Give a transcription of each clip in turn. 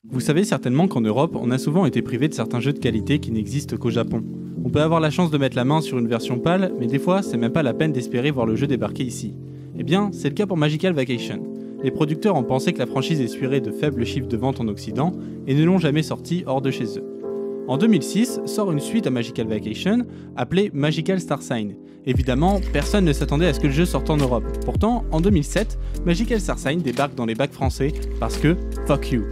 Vous savez certainement qu'en Europe, on a souvent été privé de certains jeux de qualité qui n'existent qu'au Japon. On peut avoir la chance de mettre la main sur une version PAL, mais des fois, c'est même pas la peine d'espérer voir le jeu débarquer ici. Eh bien, c'est le cas pour Magical Vacation. Les producteurs ont pensé que la franchise essuierait de faibles chiffres de vente en Occident et ne l'ont jamais sorti hors de chez eux. En 2006, sort une suite à Magical Vacation appelée Magical Star Sign. Évidemment, personne ne s'attendait à ce que le jeu sorte en Europe. Pourtant, en 2007, Magical Star Sign débarque dans les bacs français parce que fuck you.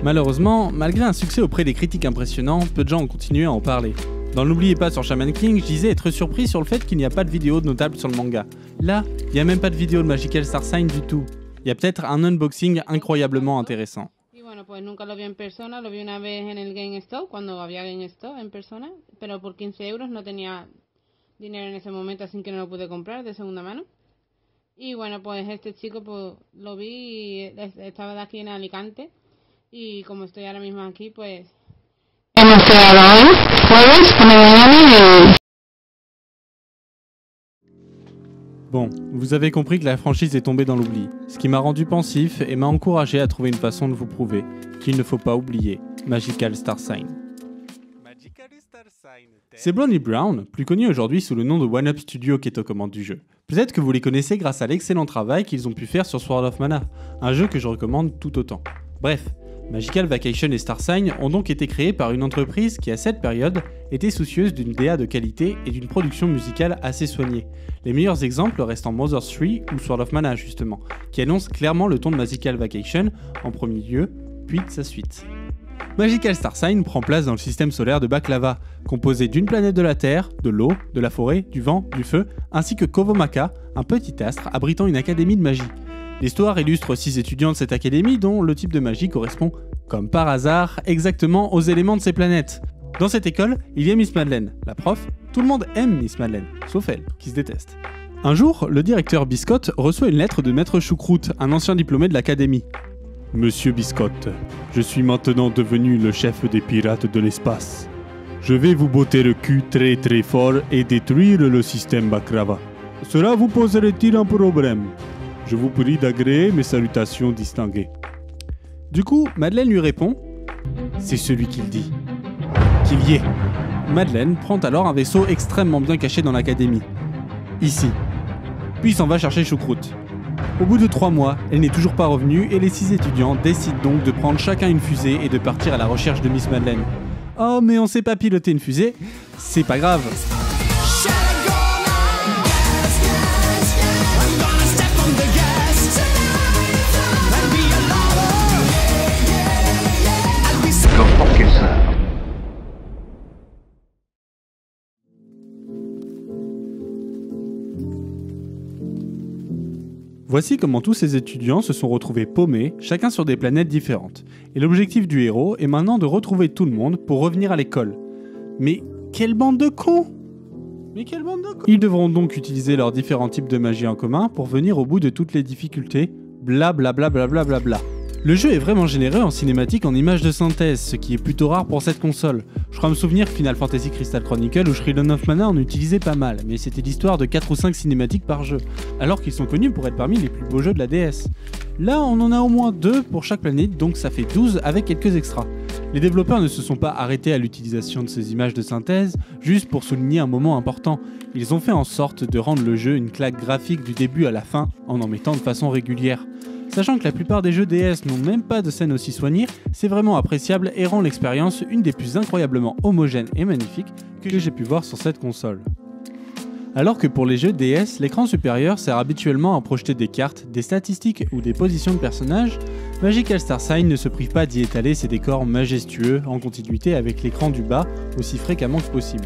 Malheureusement, malgré un succès auprès des critiques impressionnants, peu de gens ont continué à en parler. Dans N'oubliez pas sur Shaman King, je disais être surpris sur le fait qu'il n'y a pas de vidéo notable sur le manga. Là, il n'y a même pas de vidéo de Magical Star Sign du tout. Il y a peut-être un unboxing incroyablement intéressant. Bueno, pues nunca lo vi en persona, lo vi una vez en el GameStop, cuando había GameStop en persona, pero por 15 euros no tenía dinero en ese momento, así que no lo pude comprar de segunda mano. Y bueno, pues este chico pues lo vi y estaba de aquí en Alicante, y como estoy ahora mismo aquí, pues hemos quedado hoy, jueves, por la mañana y... Bon, vous avez compris que la franchise est tombée dans l'oubli, ce qui m'a rendu pensif et m'a encouragé à trouver une façon de vous prouver qu'il ne faut pas oublier Magical Star Sign. C'est Blondie Brown, plus connu aujourd'hui sous le nom de One Up Studio qui est aux commandes du jeu. Peut-être que vous les connaissez grâce à l'excellent travail qu'ils ont pu faire sur Sword of Mana, un jeu que je recommande tout autant. Bref, Magical Vacation et Star Sign ont donc été créés par une entreprise qui à cette période était soucieuse d'une DA de qualité et d'une production musicale assez soignée. Les meilleurs exemples restent Mother's 3 ou Sword of Mana justement, qui annoncent clairement le ton de Magical Vacation en premier lieu, puis de sa suite. Magical Star Sign prend place dans le système solaire de Baklava, composé d'une planète de la Terre, de l'eau, de la forêt, du vent, du feu, ainsi que Kovomaka, un petit astre abritant une académie de magie. L'histoire illustre 6 étudiants de cette académie dont le type de magie correspond, comme par hasard, exactement aux éléments de ces planètes. Dans cette école, il y a Miss Madeleine, la prof. Tout le monde aime Miss Madeleine, sauf elle, qui se déteste. Un jour, le directeur Biscotte reçoit une lettre de Maître Choucroute, un ancien diplômé de l'académie. « Monsieur Biscotte, je suis maintenant devenu le chef des pirates de l'espace. Je vais vous botter le cul très très fort et détruire le système Baklava. Cela vous poserait-il un problème ? Je vous prie d'agréer mes salutations distinguées. » Du coup, Madeleine lui répond « C'est celui qu'il dit. Qu'il y est. » Madeleine prend alors un vaisseau extrêmement bien caché dans l'académie. Ici. Puis s'en va chercher Choucroute. Au bout de 3 mois, elle n'est toujours pas revenue et les 6 étudiants décident donc de prendre chacun une fusée et de partir à la recherche de Miss Madeleine. Oh mais on sait pas piloter une fusée, c'est pas grave. Voici comment tous ces étudiants se sont retrouvés paumés, chacun sur des planètes différentes. Et l'objectif du héros est maintenant de retrouver tout le monde pour revenir à l'école. Mais quelle bande de cons! Ils devront donc utiliser leurs différents types de magie en commun pour venir au bout de toutes les difficultés, blablabla. Le jeu est vraiment généreux en cinématique en images de synthèse, ce qui est plutôt rare pour cette console. Je crois me souvenir que Final Fantasy Crystal Chronicle ou Shrine of Mana en utilisait pas mal, mais c'était l'histoire de 4 ou 5 cinématiques par jeu, alors qu'ils sont connus pour être parmi les plus beaux jeux de la DS. Là, on en a au moins 2 pour chaque planète, donc ça fait 12 avec quelques extras. Les développeurs ne se sont pas arrêtés à l'utilisation de ces images de synthèse, juste pour souligner un moment important. Ils ont fait en sorte de rendre le jeu une claque graphique du début à la fin, en mettant de façon régulière. Sachant que la plupart des jeux DS n'ont même pas de scène aussi soignée, c'est vraiment appréciable et rend l'expérience une des plus incroyablement homogènes et magnifiques que j'ai pu voir sur cette console. Alors que pour les jeux DS, l'écran supérieur sert habituellement à projeter des cartes, des statistiques ou des positions de personnages, Magical Star Sign ne se prive pas d'y étaler ses décors majestueux en continuité avec l'écran du bas aussi fréquemment que possible.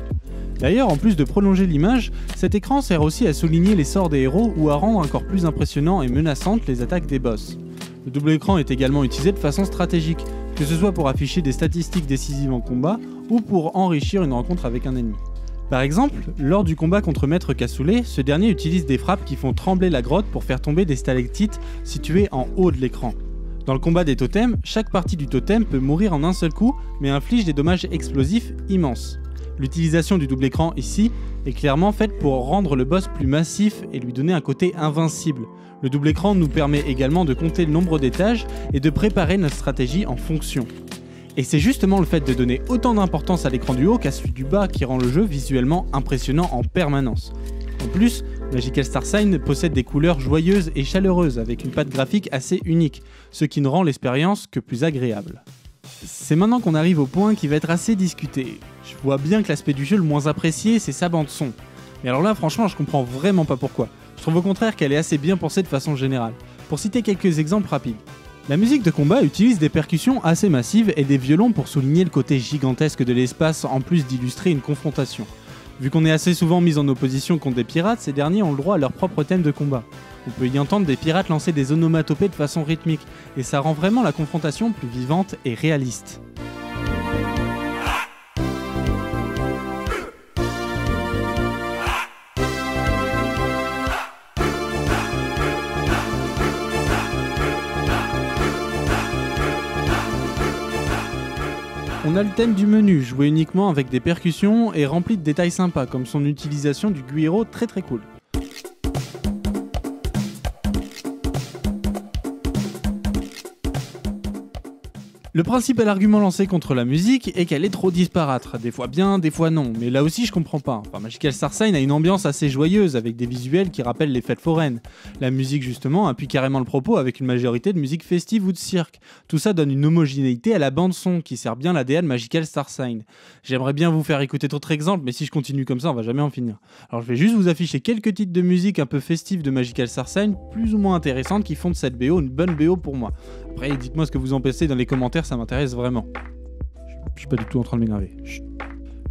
D'ailleurs, en plus de prolonger l'image, cet écran sert aussi à souligner les sorts des héros ou à rendre encore plus impressionnant et menaçantes les attaques des boss. Le double écran est également utilisé de façon stratégique, que ce soit pour afficher des statistiques décisives en combat ou pour enrichir une rencontre avec un ennemi. Par exemple, lors du combat contre Maître Cassoulet, ce dernier utilise des frappes qui font trembler la grotte pour faire tomber des stalactites situées en haut de l'écran. Dans le combat des totems, chaque partie du totem peut mourir en un seul coup, mais inflige des dommages explosifs immenses. L'utilisation du double écran ici est clairement faite pour rendre le boss plus massif et lui donner un côté invincible. Le double écran nous permet également de compter le nombre d'étages et de préparer notre stratégie en fonction. Et c'est justement le fait de donner autant d'importance à l'écran du haut qu'à celui du bas qui rend le jeu visuellement impressionnant en permanence. En plus, Magical Star Sign possède des couleurs joyeuses et chaleureuses avec une patte graphique assez unique, ce qui ne rend l'expérience que plus agréable. C'est maintenant qu'on arrive au point qui va être assez discuté. Je vois bien que l'aspect du jeu le moins apprécié, c'est sa bande son. Mais alors là, franchement, je comprends vraiment pas pourquoi. Je trouve au contraire qu'elle est assez bien pensée de façon générale. Pour citer quelques exemples rapides. La musique de combat utilise des percussions assez massives et des violons pour souligner le côté gigantesque de l'espace en plus d'illustrer une confrontation. Vu qu'on est assez souvent mis en opposition contre des pirates, ces derniers ont le droit à leur propre thème de combat. On peut y entendre des pirates lancer des onomatopées de façon rythmique, et ça rend vraiment la confrontation plus vivante et réaliste. On a le thème du menu, joué uniquement avec des percussions et rempli de détails sympas, comme son utilisation du güiro très cool. Le principal argument lancé contre la musique est qu'elle est trop disparate, des fois bien, des fois non, mais là aussi je comprends pas. Enfin, Magical Star Sign a une ambiance assez joyeuse avec des visuels qui rappellent les fêtes foraines. La musique justement appuie carrément le propos avec une majorité de musique festive ou de cirque. Tout ça donne une homogénéité à la bande son qui sert bien l'ADN Magical Star Sign. J'aimerais bien vous faire écouter d'autres exemples, mais si je continue comme ça on va jamais en finir. Alors je vais juste vous afficher quelques titres de musique un peu festives de Magical Star Sign, plus ou moins intéressantes, qui font de cette BO une bonne BO pour moi. Après, dites-moi ce que vous en pensez dans les commentaires, ça m'intéresse vraiment. Je suis pas du tout en train de m'énerver.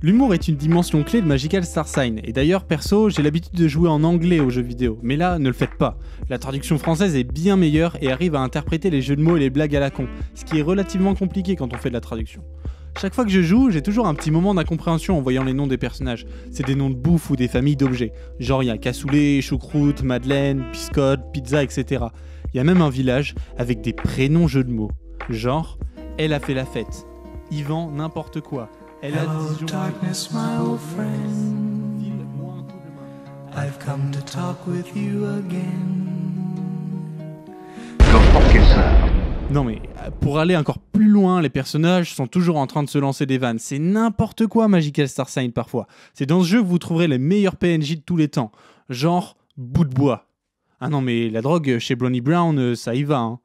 L'humour est une dimension clé de Magical Star Sign, et d'ailleurs, perso, j'ai l'habitude de jouer en anglais aux jeux vidéo, mais là, ne le faites pas. La traduction française est bien meilleure et arrive à interpréter les jeux de mots et les blagues à la con, ce qui est relativement compliqué quand on fait de la traduction. Chaque fois que je joue, j'ai toujours un petit moment d'incompréhension en voyant les noms des personnages. C'est des noms de bouffe ou des familles d'objets. Genre, il y a cassoulet, choucroute, madeleine, biscotte, pizza, etc. Il y a même un village avec des prénoms jeux de mots. Genre, elle a fait la fête. Yvan, n'importe quoi. Elle a Hello, Dijon. darkness, my old friend. I've come to talk with you again. Non mais, pour aller encore plus loin, les personnages sont toujours en train de se lancer des vannes. C'est n'importe quoi Magical Star Sign parfois. C'est dans ce jeu que vous trouverez les meilleurs PNJ de tous les temps. Genre, bout de bois. Ah non mais la drogue chez Brownie Brown, ça y va hein.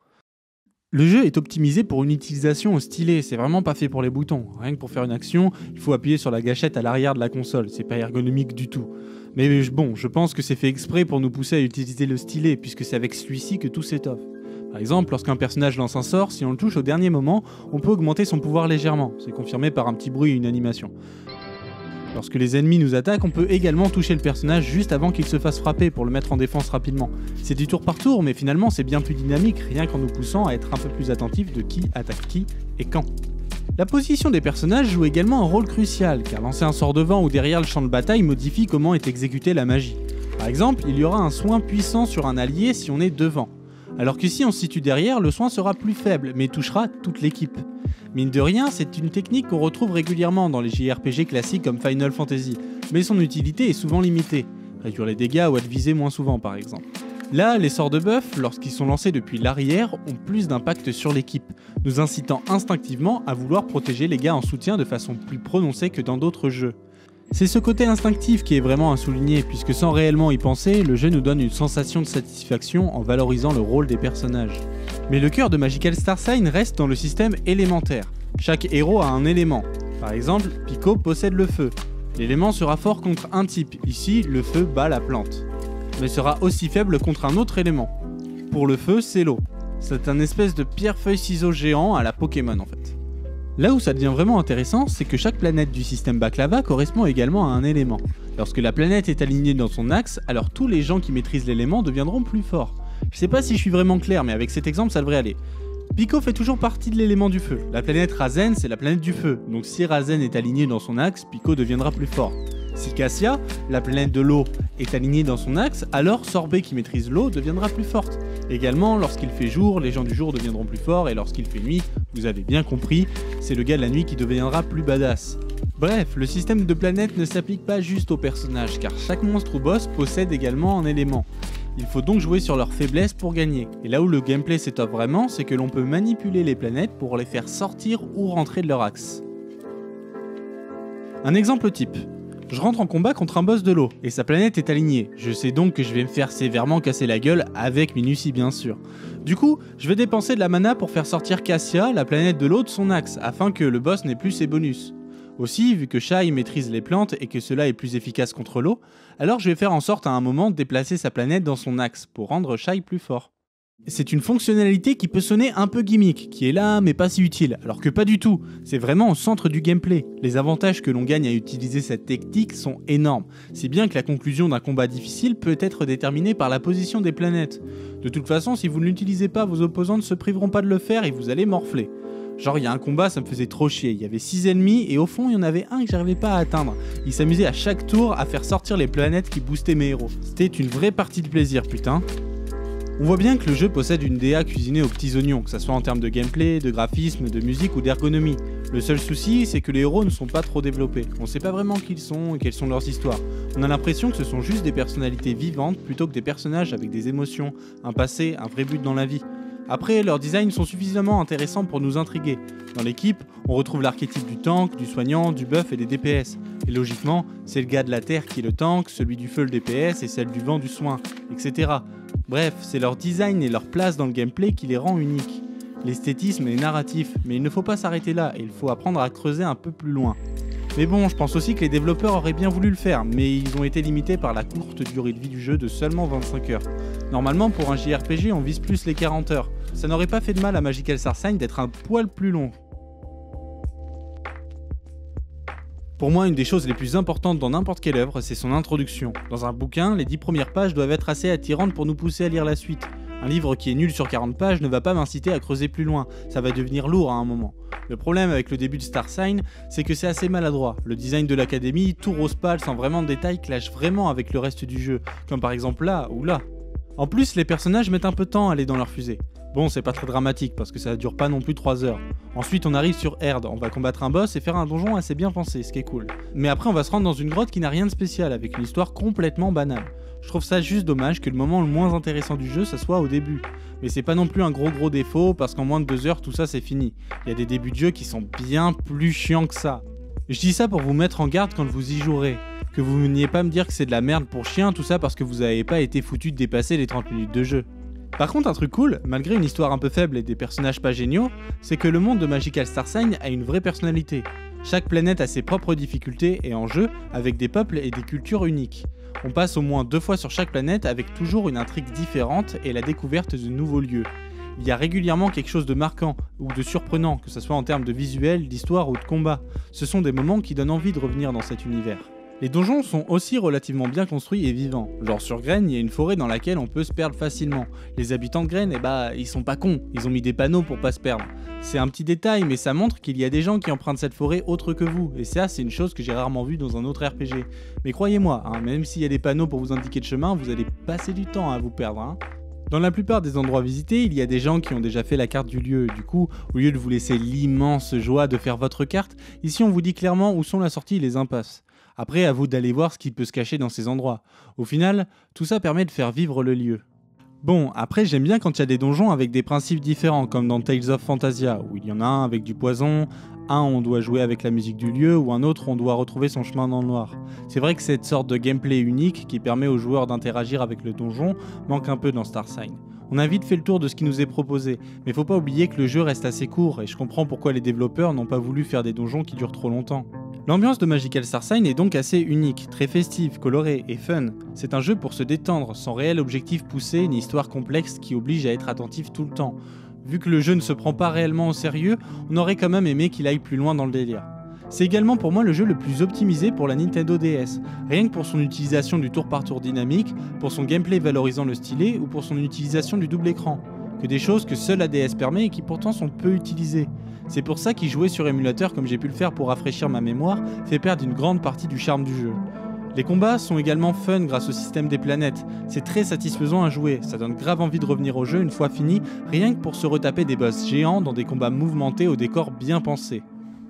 Le jeu est optimisé pour une utilisation au stylet, c'est vraiment pas fait pour les boutons. Rien que pour faire une action, il faut appuyer sur la gâchette à l'arrière de la console, c'est pas ergonomique du tout. Mais bon, je pense que c'est fait exprès pour nous pousser à utiliser le stylet, puisque c'est avec celui-ci que tout s'étoffe. Par exemple, lorsqu'un personnage lance un sort, si on le touche au dernier moment, on peut augmenter son pouvoir légèrement, c'est confirmé par un petit bruit et une animation. Lorsque les ennemis nous attaquent, on peut également toucher le personnage juste avant qu'il se fasse frapper pour le mettre en défense rapidement. C'est du tour par tour, mais finalement c'est bien plus dynamique, rien qu'en nous poussant à être un peu plus attentif de qui attaque qui et quand. La position des personnages joue également un rôle crucial, car lancer un sort devant ou derrière le champ de bataille modifie comment est exécutée la magie. Par exemple, il y aura un soin puissant sur un allié si on est devant, alors que si on se situe derrière, le soin sera plus faible, mais touchera toute l'équipe. Mine de rien, c'est une technique qu'on retrouve régulièrement dans les JRPG classiques comme Final Fantasy, mais son utilité est souvent limitée. Réduire les dégâts ou être visé moins souvent par exemple. Là, les sorts de buff, lorsqu'ils sont lancés depuis l'arrière, ont plus d'impact sur l'équipe, nous incitant instinctivement à vouloir protéger les gars en soutien de façon plus prononcée que dans d'autres jeux. C'est ce côté instinctif qui est vraiment à souligner, puisque sans réellement y penser, le jeu nous donne une sensation de satisfaction en valorisant le rôle des personnages. Mais le cœur de Magical Star Sign reste dans le système élémentaire. Chaque héros a un élément. Par exemple, Pico possède le feu. L'élément sera fort contre un type, ici le feu bat la plante. Mais sera aussi faible contre un autre élément. Pour le feu, c'est l'eau. C'est un espèce de pierre-feuille-ciseau géant à la Pokémon en fait. Là où ça devient vraiment intéressant, c'est que chaque planète du système Baklava correspond également à un élément. Lorsque la planète est alignée dans son axe, alors tous les gens qui maîtrisent l'élément deviendront plus forts. Je sais pas si je suis vraiment clair, mais avec cet exemple ça devrait aller. Pico fait toujours partie de l'élément du feu. La planète Razen, c'est la planète du feu, donc si Razen est aligné dans son axe, Pico deviendra plus fort. Si Cassia, la planète de l'eau, est alignée dans son axe, alors Sorbet qui maîtrise l'eau deviendra plus forte. Également, lorsqu'il fait jour, les gens du jour deviendront plus forts, et lorsqu'il fait nuit, vous avez bien compris, c'est le gars de la nuit qui deviendra plus badass. Bref, le système de planètes ne s'applique pas juste aux personnages, car chaque monstre ou boss possède également un élément. Il faut donc jouer sur leurs faiblesses pour gagner. Et là où le gameplay s'étoffe vraiment, c'est que l'on peut manipuler les planètes pour les faire sortir ou rentrer de leur axe. Un exemple type. Je rentre en combat contre un boss de l'eau, et sa planète est alignée. Je sais donc que je vais me faire sévèrement casser la gueule, avec minutie bien sûr. Du coup, je vais dépenser de la mana pour faire sortir Cassia, la planète de l'eau, de son axe, afin que le boss n'ait plus ses bonus. Aussi, vu que Shai maîtrise les plantes et que cela est plus efficace contre l'eau, alors je vais faire en sorte à un moment de déplacer sa planète dans son axe, pour rendre Shai plus fort. C'est une fonctionnalité qui peut sonner un peu gimmick, qui est là mais pas si utile, alors que pas du tout, c'est vraiment au centre du gameplay. Les avantages que l'on gagne à utiliser cette technique sont énormes, si bien que la conclusion d'un combat difficile peut être déterminée par la position des planètes. De toute façon, si vous ne l'utilisez pas, vos opposants ne se priveront pas de le faire et vous allez morfler. Genre il y a un combat, ça me faisait trop chier, il y avait 6 ennemis et au fond il y en avait un que j'arrivais pas à atteindre. Il s'amusait à chaque tour à faire sortir les planètes qui boostaient mes héros. C'était une vraie partie de plaisir putain. On voit bien que le jeu possède une DA cuisinée aux petits oignons, que ça soit en termes de gameplay, de graphisme, de musique ou d'ergonomie. Le seul souci, c'est que les héros ne sont pas trop développés. On sait pas vraiment qui ils sont et quelles sont leurs histoires. On a l'impression que ce sont juste des personnalités vivantes plutôt que des personnages avec des émotions, un passé, un vrai but dans la vie. Après, leurs designs sont suffisamment intéressants pour nous intriguer. Dans l'équipe, on retrouve l'archétype du tank, du soignant, du buff et des DPS. Et logiquement, c'est le gars de la terre qui est le tank, celui du feu le DPS et celle du vent du soin, etc. Bref, c'est leur design et leur place dans le gameplay qui les rend uniques. L'esthétisme est narratif, mais il ne faut pas s'arrêter là et il faut apprendre à creuser un peu plus loin. Mais bon, je pense aussi que les développeurs auraient bien voulu le faire, mais ils ont été limités par la courte durée de vie du jeu de seulement 25 heures. Normalement, pour un JRPG, on vise plus les 40 heures. Ça n'aurait pas fait de mal à Magical Star Sign d'être un poil plus long. Pour moi, une des choses les plus importantes dans n'importe quelle œuvre, c'est son introduction. Dans un bouquin, les 10 premières pages doivent être assez attirantes pour nous pousser à lire la suite. Un livre qui est nul sur 40 pages ne va pas m'inciter à creuser plus loin, ça va devenir lourd à un moment. Le problème avec le début de Star Sign, c'est que c'est assez maladroit. Le design de l'académie, tout rose pâle sans vraiment de détails, clash vraiment avec le reste du jeu, comme par exemple là ou là. En plus, les personnages mettent un peu de temps à aller dans leur fusée. Bon, c'est pas très dramatique parce que ça dure pas non plus 3 heures. Ensuite, on arrive sur Erd, on va combattre un boss et faire un donjon assez bien pensé, ce qui est cool. Mais après, on va se rendre dans une grotte qui n'a rien de spécial, avec une histoire complètement banale. Je trouve ça juste dommage que le moment le moins intéressant du jeu, ça soit au début. Mais c'est pas non plus un gros défaut, parce qu'en moins de 2 heures, tout ça c'est fini. Il y a des débuts de jeu qui sont bien plus chiants que ça. Je dis ça pour vous mettre en garde quand vous y jouerez. Que vous veniez pas me dire que c'est de la merde pour chien, tout ça parce que vous avez pas été foutu de dépasser les 30 minutes de jeu. Par contre, un truc cool, malgré une histoire un peu faible et des personnages pas géniaux, c'est que le monde de Magical Star Sign a une vraie personnalité. Chaque planète a ses propres difficultés et enjeux, avec des peuples et des cultures uniques. On passe au moins 2 fois sur chaque planète avec toujours une intrigue différente et la découverte de nouveaux lieux. Il y a régulièrement quelque chose de marquant ou de surprenant, que ce soit en termes de visuel, d'histoire ou de combat. Ce sont des moments qui donnent envie de revenir dans cet univers. Les donjons sont aussi relativement bien construits et vivants. Genre sur Graine, il y a une forêt dans laquelle on peut se perdre facilement. Les habitants de Graine, ils sont pas cons, ils ont mis des panneaux pour pas se perdre. C'est un petit détail, mais ça montre qu'il y a des gens qui empruntent cette forêt autre que vous, et ça c'est une chose que j'ai rarement vue dans un autre RPG. Mais croyez-moi, même s'il y a des panneaux pour vous indiquer le chemin, vous allez passer du temps à vous perdre. Dans la plupart des endroits visités, il y a des gens qui ont déjà fait la carte du lieu, du coup, au lieu de vous laisser l'immense joie de faire votre carte, ici on vous dit clairement où sont la sortie et les impasses. Après, à vous d'aller voir ce qui peut se cacher dans ces endroits. Au final, tout ça permet de faire vivre le lieu. Bon, après j'aime bien quand il y a des donjons avec des principes différents, comme dans Tales of Phantasia, où il y en a un avec du poison, un on doit jouer avec la musique du lieu, ou un autre on doit retrouver son chemin dans le noir. C'est vrai que cette sorte de gameplay unique, qui permet aux joueurs d'interagir avec le donjon, manque un peu dans Star Sign. On a vite fait le tour de ce qui nous est proposé, mais faut pas oublier que le jeu reste assez court, et je comprends pourquoi les développeurs n'ont pas voulu faire des donjons qui durent trop longtemps. L'ambiance de Magical Star Sign est donc assez unique, très festive, colorée et fun. C'est un jeu pour se détendre, sans réel objectif poussé ni histoire complexe qui oblige à être attentif tout le temps. Vu que le jeu ne se prend pas réellement au sérieux, on aurait quand même aimé qu'il aille plus loin dans le délire. C'est également pour moi le jeu le plus optimisé pour la Nintendo DS, rien que pour son utilisation du tour par tour dynamique, pour son gameplay valorisant le stylet ou pour son utilisation du double écran. Que des choses que seule la DS permet et qui pourtant sont peu utilisées. C'est pour ça qu'y jouer sur émulateur comme j'ai pu le faire pour rafraîchir ma mémoire fait perdre une grande partie du charme du jeu. Les combats sont également fun grâce au système des planètes, c'est très satisfaisant à jouer, ça donne grave envie de revenir au jeu une fois fini, rien que pour se retaper des boss géants dans des combats mouvementés au décor bien pensé.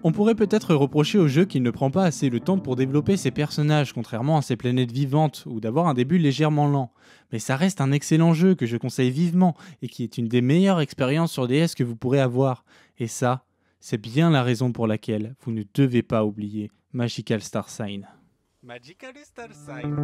On pourrait peut-être reprocher au jeu qu'il ne prend pas assez le temps pour développer ses personnages, contrairement à ses planètes vivantes, ou d'avoir un début légèrement lent. Mais ça reste un excellent jeu que je conseille vivement, et qui est une des meilleures expériences sur DS que vous pourrez avoir. Et ça, c'est bien la raison pour laquelle vous ne devez pas oublier Magical Star Sign. Magical Star Sign.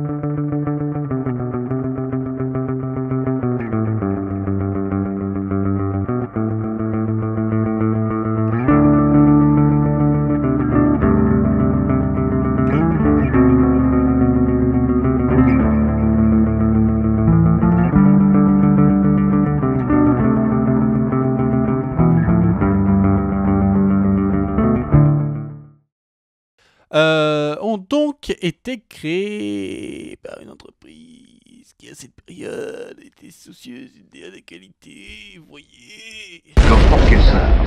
Ont donc été créés par une entreprise qui, à cette période, était soucieuse d'une DA de qualité, voyez. Leur porte quelle sœur